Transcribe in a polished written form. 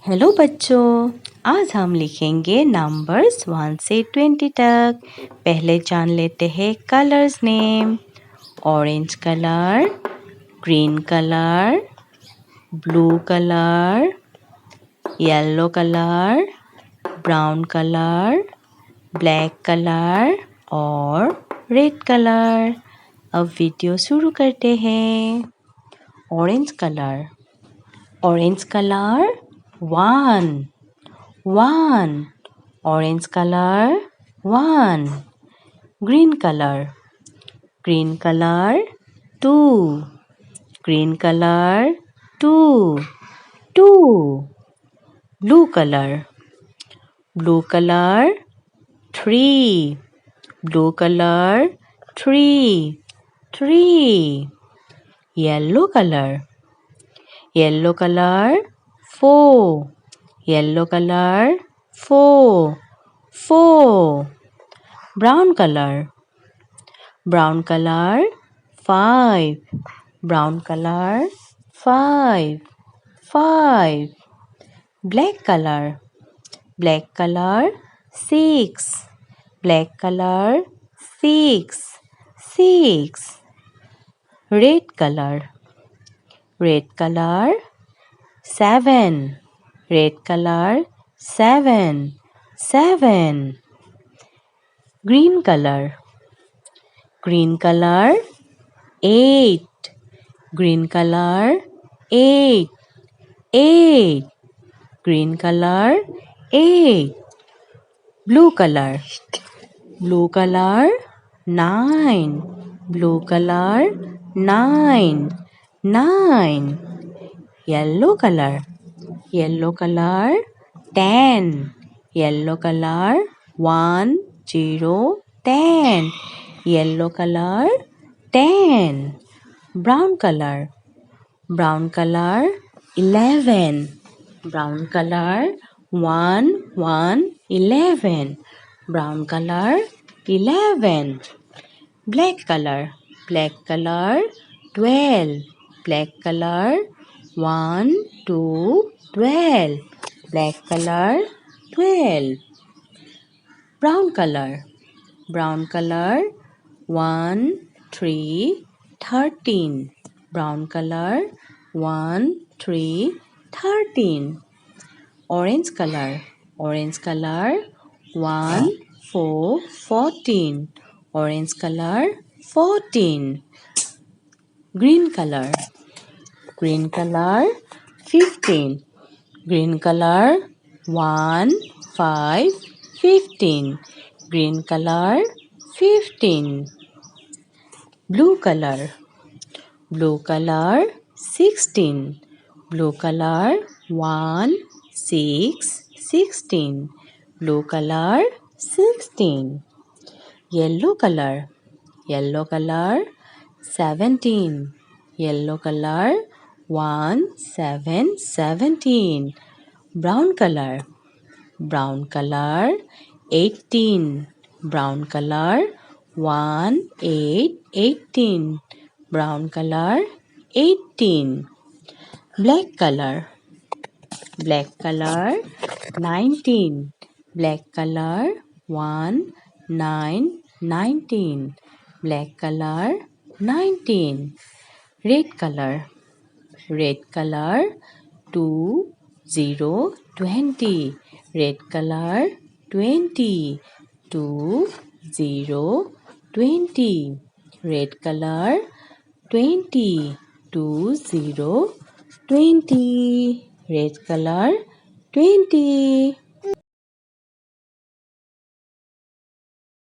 Hello बच्चों, आज हम लिखेंगे नंबर्स 1 से 20 तक। पहले जान लेते हैं colours name. Orange colour, green colour, blue colour, yellow colour, brown colour, black colour और रेड कलर। अब वीडियो शुरू करते हैं। Orange colour, orange colour 1, orange color 1, green color 2, green color 2, blue color 3, blue color 3, yellow color 4, yellow color 4, brown color 5, brown color 5, black color 6, black color 6, red color 7, red color 7, green color 8, green color 8, green color 8, blue color 9, blue color 9, yellow color 10, yellow color 1 0 10, yellow color 10, brown color 11, brown color 1 11, brown color 11, black color 12, black color 1 2 12, black color 12, brown color 1 3 13, brown color 1 3 13, orange color 1 4 14, orange color 14, green color 15, green color 1 5 15, green color 15, blue color 16, blue color 1 6 16, blue color 16, yellow color 17, yellow color 1 7 17, brown color 18, brown color 1 8 18, brown color 18, black color 19, black color 1 9 19, black color 19, red color 2 0 20, red color 20, 2 0 20, red color 20, 2 0 20, red color 20.